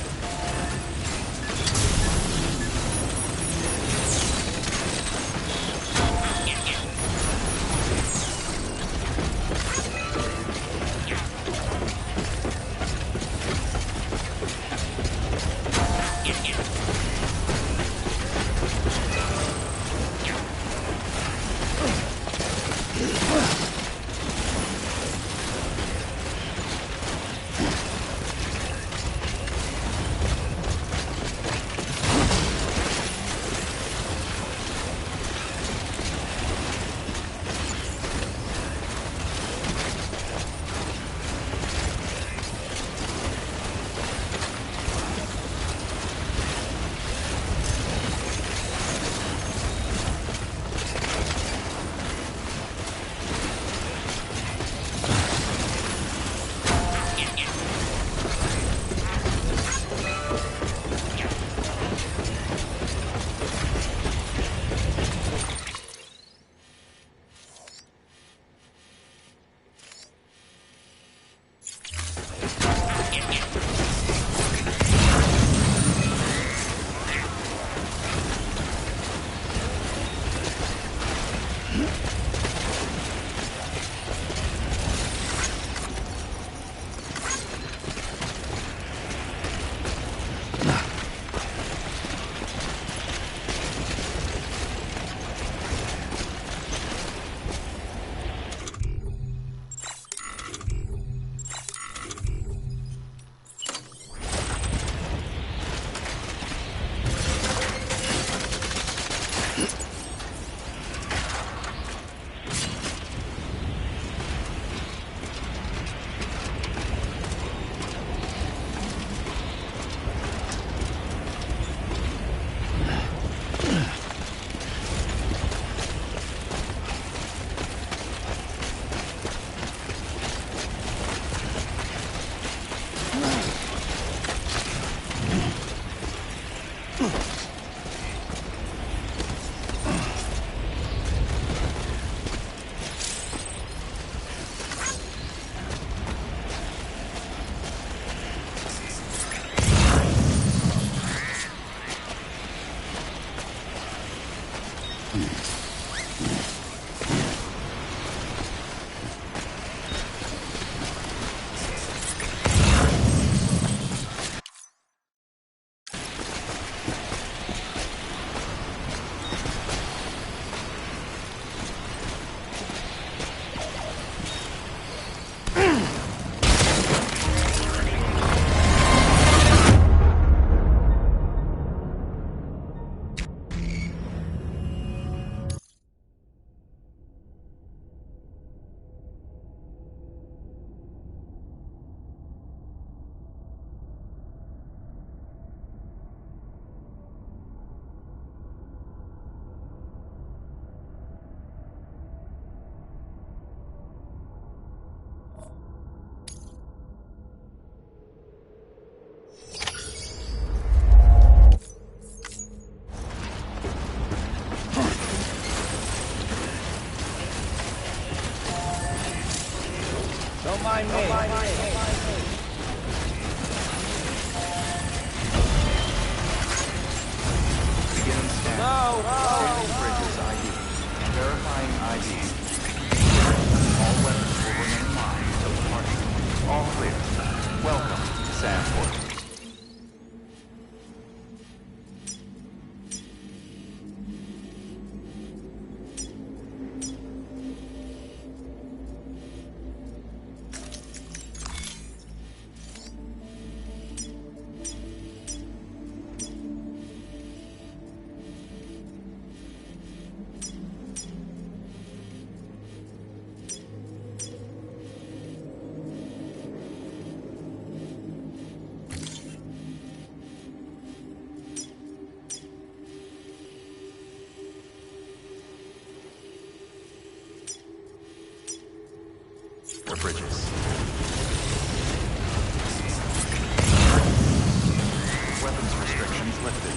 Don't mind me. Beginning scan. Scanning Bridges ID. Verifying ID. All weapons will remain live until departure. All clear. Welcome, Sam Porter. Bridges. Weapons restrictions lifted.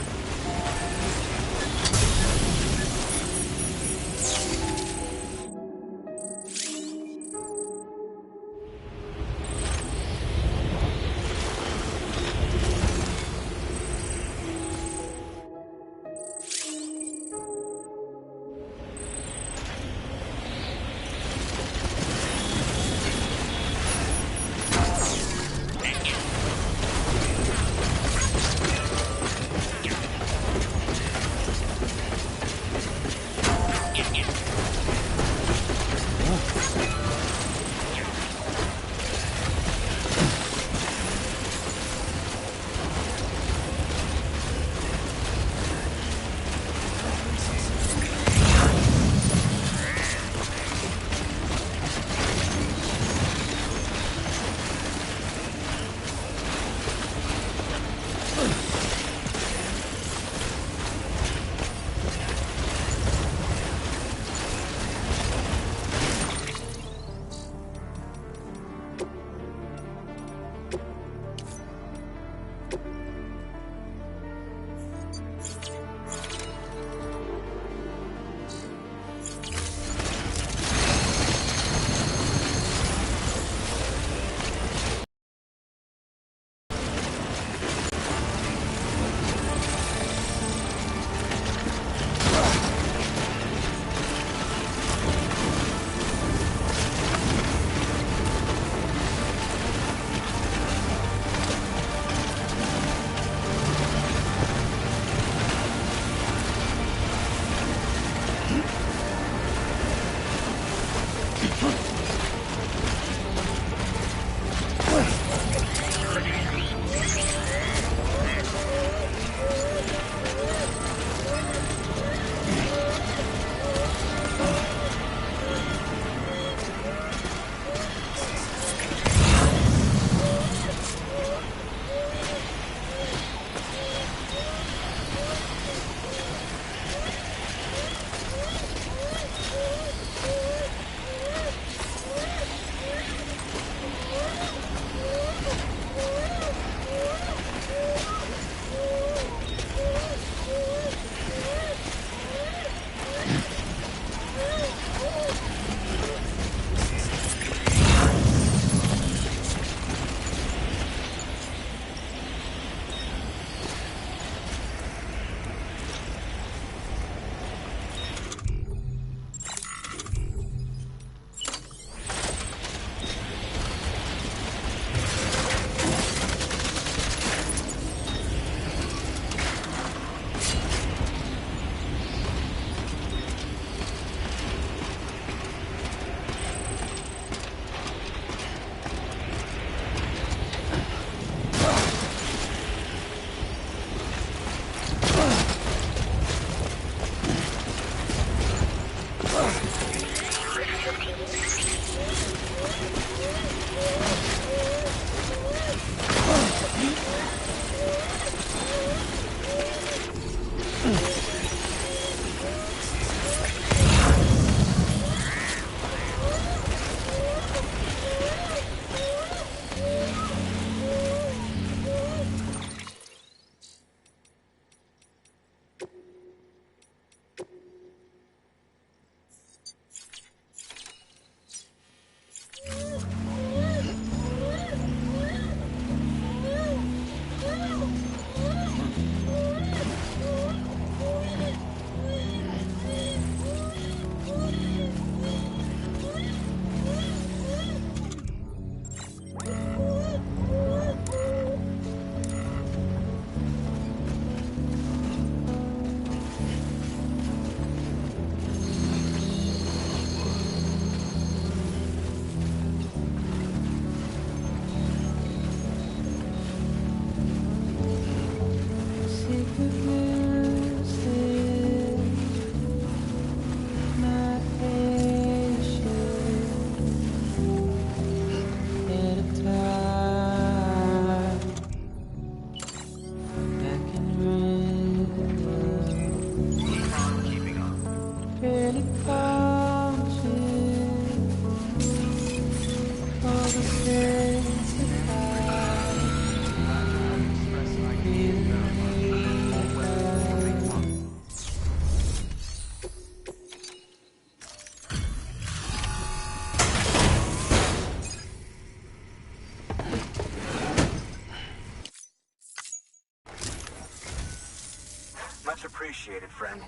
Much appreciated, friend.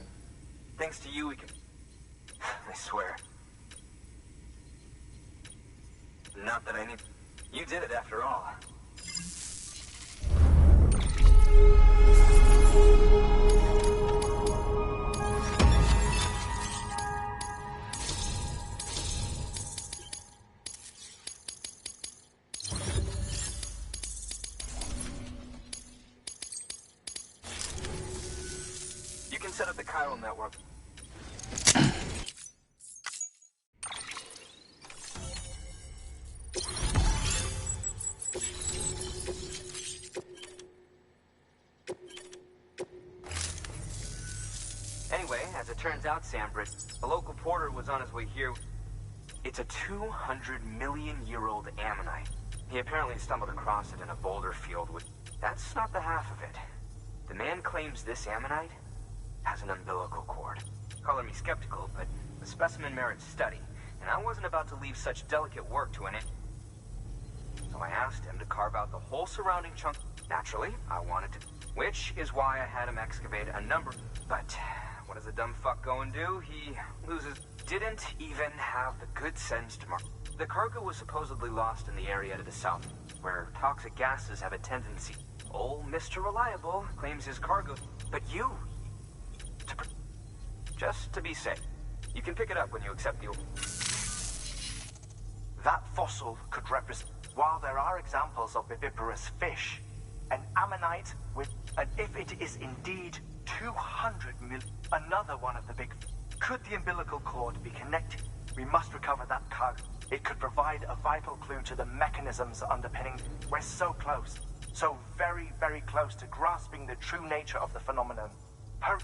Thanks to you, we can... I swear. Not that I need... You did it after all. You can set up the chiral network. Anyway, as it turns out, Sambrit, a local porter was on his way here. It's a 200-million-year-old ammonite. He apparently stumbled across it in a boulder field with... That's not the half of it. The man claims this ammonite has an umbilical cord. Color me skeptical, but the specimen merits study, and I wasn't about to leave such delicate work to an in... So I asked him to carve out the whole surrounding chunk. Naturally, I wanted to... Which is why I had him excavate a number... But what does a dumb fuck go and do? He loses... Didn't even have the good sense to mark... The cargo was supposedly lost in the area to the south, where toxic gases have a tendency... Old Mr. Reliable claims his cargo... But you... Just to be safe. You can pick it up when you accept the... That fossil could represent... While there are examples of viviparous fish, an ammonite with... And if it is indeed 200 million... Another one of the big... Could the umbilical cord be connected? We must recover that cargo. It could provide a vital clue to the mechanisms underpinning... We're so close. So very, very close to grasping the true nature of the phenomenon. Hurry.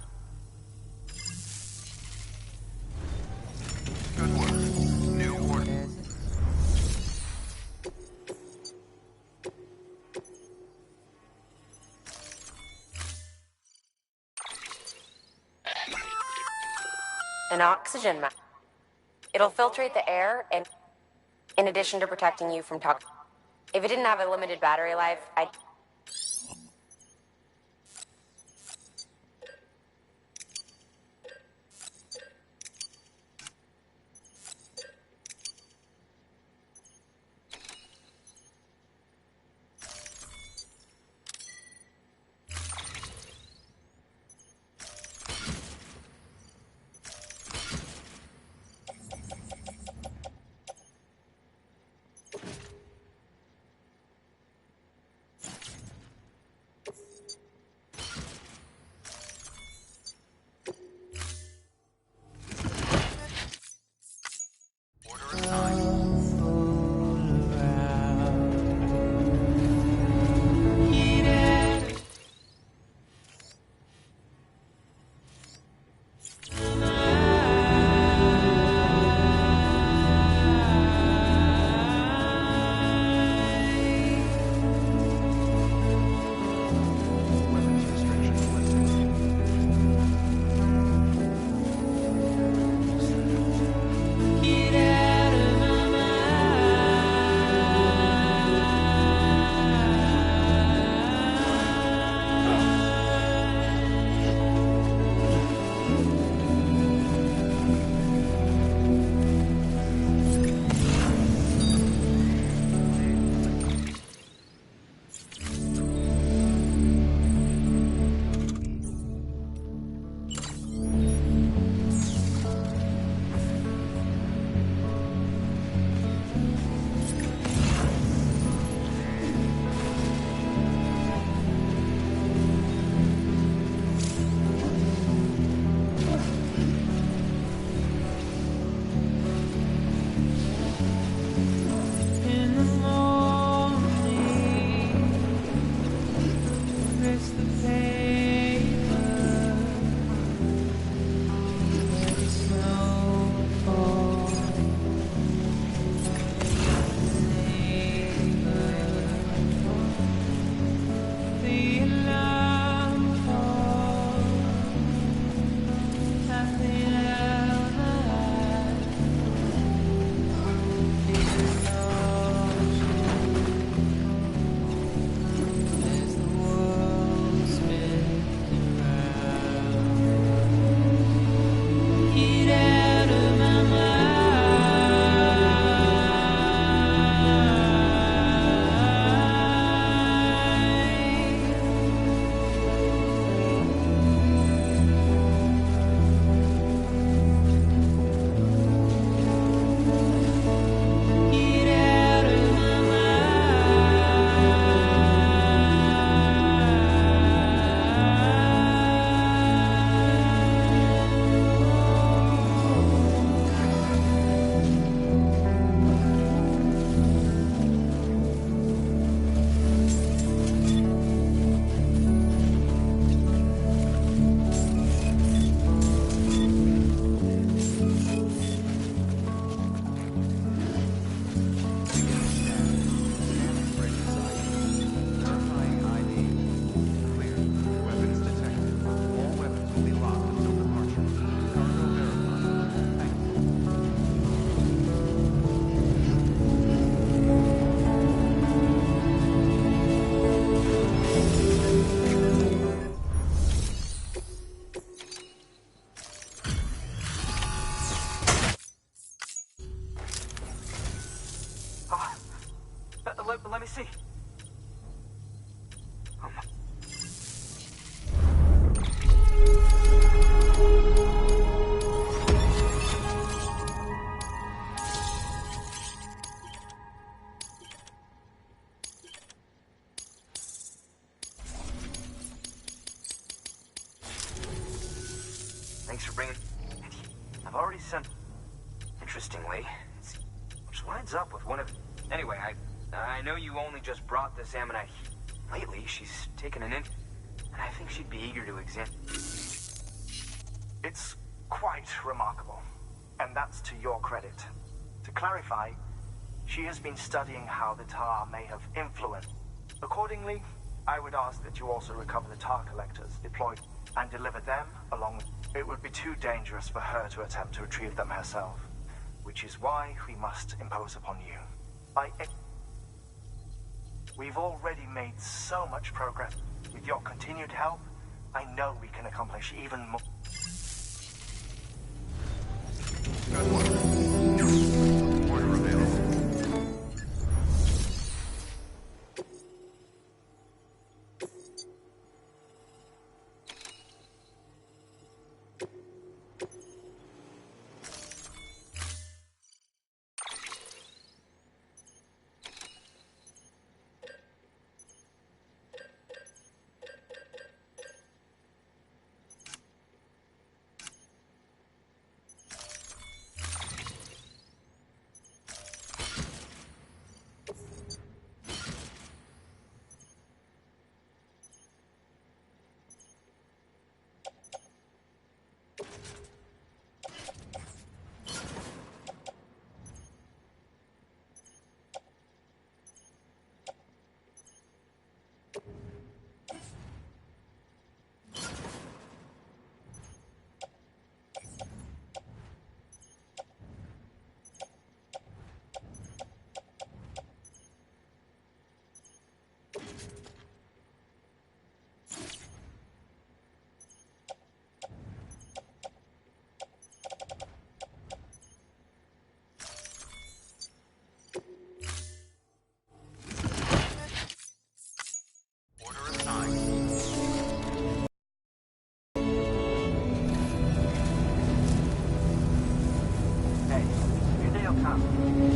Good work. New work. An oxygen mask. It'll filtrate the air, and in addition to protecting you from toxic... If it didn't have a limited battery life, I'd... let me see. Oh my. Thanks for bringing... I've already sent... Interestingly, which lines up with one of... Anyway, I know you only just brought this Ammonite. Lately, she's taken an in... And I think she'd be eager to examine... It's quite remarkable. And that's to your credit. To clarify, she has been studying how the tar may have influenced. Accordingly, I would ask that you also recover the tar collectors deployed and deliver them along with... It would be too dangerous for her to attempt to retrieve them herself, which is why we must impose upon you. We've already made so much progress. With your continued help, I know we can accomplish even more. Order available. Hey, your day will come.